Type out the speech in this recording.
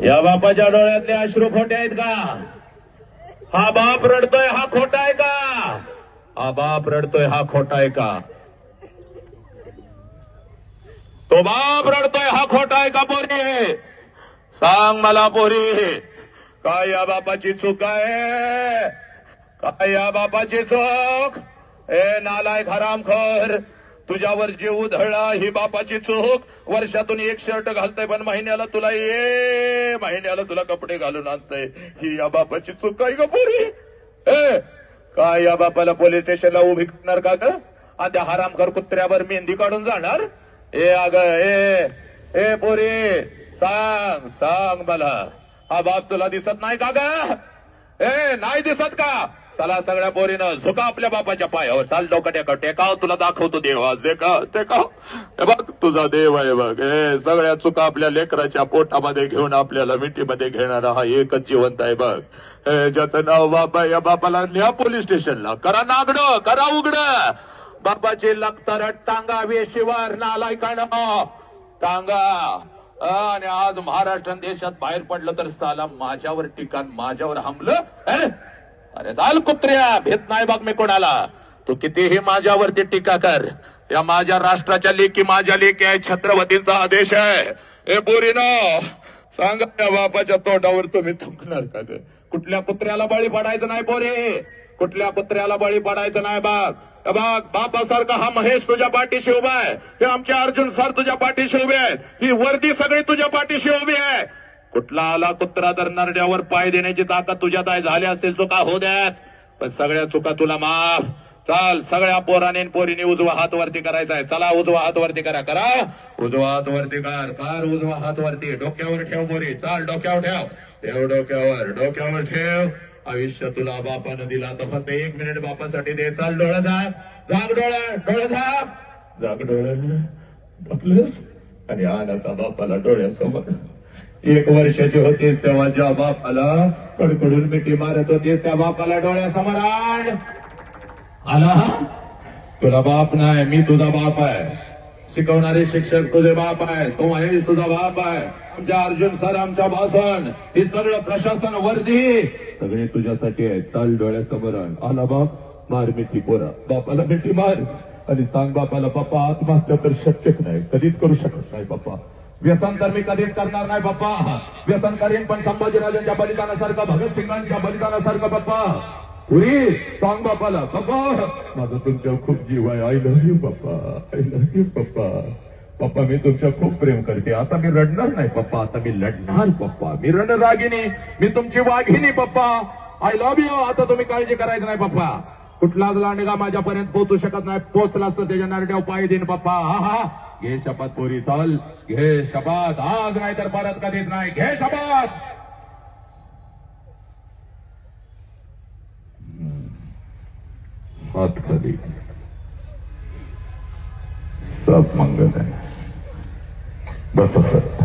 या बापाच्या डोळ्यातले अश्रू खोटे आहेत का? हा बाप रडतोय हा खोटा आहे का? हा बाप रडतोय हा खोटा आहे का? तो बाप रडतोय हा खोटा आहे का पोरी? सांग मला पोरी, काय या बापाची चूक आहे? काय या बापाची चूक? ए नालायक हरामखोर, तुझ्यावर जीव उधळला ही बापाची चूक. वर्षातून एक शर्ट घालतय पण महिन्याला तुला कपडे घालून आणतय, ही या बापाची चूक आहे का पोरी? ए काय या बापाला पोलीस स्टेशनला उभी करणार का ग? आणि त्या हरामखोर कुत्र्यावर मेहंदी काढून जाणार? ए अग ए पोरी, सांग मला, हा बाप तुला दिसत नाही का ग? नाही दिसत का? चला सगळ्या पोरीनं झुका आपल्या बापाच्या पायावर, चाल डोकं टेकाव, तुला दाखवतो देव आज. टेकाव हे बघ तुझा देव आहे बघ. सगळ्या चुका आपल्या लेकराच्या पोटामध्ये घेऊन आपल्याला मिठीमध्ये घेणारा हा एकच जिवंत आहे बघ. ज्याचं नाव बाप आहे, या बापाला न्या पोलीस स्टेशनला, करा नागड, करा उघड. बापाची लखतर टांगा वेशीवर नालायकानं टांगा. आणि आज महाराष्ट्र देशात बाहेर पडलं तर साला माझ्यावर ठिकाण, माझ्यावर हमलं. अरे चाल कुत्र्या, भेट नाही बघ मी कोणाला. तू कितीही माझ्यावरती टीका कर, त्या माझ्या राष्ट्राच्या लेकी माझ्या लेकी आहे, छत्रपतींचा आदेश आहे. ए पोरीनो, सांगा त्या बापाच्या तोंडावर तुम्ही थुंकणार का ग? कुठल्या कुत्र्याला बळी पडायचं नाही पोरी, कुठल्या कुत्र्याला बळी पडायचं नाही. बघ बापासारखा हा महेश तुझ्या पाठीशी उभा आहे, हे आमचे अर्जुन सर तुझ्या पाठीशी उभे आहेत, ही वर्दी सगळी तुझ्या पाठीशी उभी आहे. कुठला आला कुत्रा तर नरड्यावर पाय देण्याची ताकद तुझ्यात आहे. झाली असतील चुका हो द्यात, पण सगळ्या चुका तुला माफ. चाल सगळ्या पोराने पोरीने उजवा हात वरती करायचा आहे. चला उजवा हात वरती करा, उजवा हात वरती कर उजवा हात वरती. डोक्यावर ठेव पोरी, चाल डोक्यावर ठेव डोक्यावर ठेव. आयुष्य तुला बापानं दिला तर फक्त 1 मिनिट बापासाठी दे. चाल डोळा जाग डोळा बघलंस आणि आला का बापाला डोळ्यासमोर. 1 वर्षाची होतीस तेव्हा ज्या बापाला कडकडून मिठी मारत होतीस त्या बापाला डोळ्यासमोर आला. तुला बाप नाही, मी तुझा बाप आहे. शिकवणारे शिक्षक तुझे बाप आहे, तो महेश तुझा बाप आहे. आमच्या अर्जुन सर, आमच्या भाषण, हे सगळं प्रशासन वर्दी सगळे तुझ्यासाठी आहे. चाल डोळ्यासमोर आला बाप, मार मिठी पोरा, बापाला मिठी मार आणि सांग बापाला, पप्पा आत्महत्या तर शक्यच नाही, कधीच करू शकत नाही पप्पा. व्यसन तर मी कधीच करणार नाही पप्पा. व्यसन करीन पण संभाजीराजांच्या बलिदानासारखं, भगतसिंगांच्या बलिदानासारखं पप्पा. पुरी सांग बापाला, पप्पा माझा तुमच्यावर खूप जीव आहे, आय लव्ह यू पप्पा, आय लव्ह यू पप्पा. पप्पा मी तुमच्या खूप प्रेम करते. आता मी रडणार नाही पप्पा, आता मी लढणार पप्पा. मी रणरागिनी, मी तुमची वाघिनी पप्पा. I love you. आता तुम्ही काळजी करायचं नाही पप्पा. कुठलाच लांडगा माझ्यापर्यंत पोहोचू शकत नाही, पोहोचलाच तर त्याच्या नरड्यावर पाय देईन पप्पा. हा घे शपथ पोरी, चाल घे शपथ, आज नाही तर परत कधीच नाही. घे शपथ. हात खाली, सब मंगल आहे. बस सर.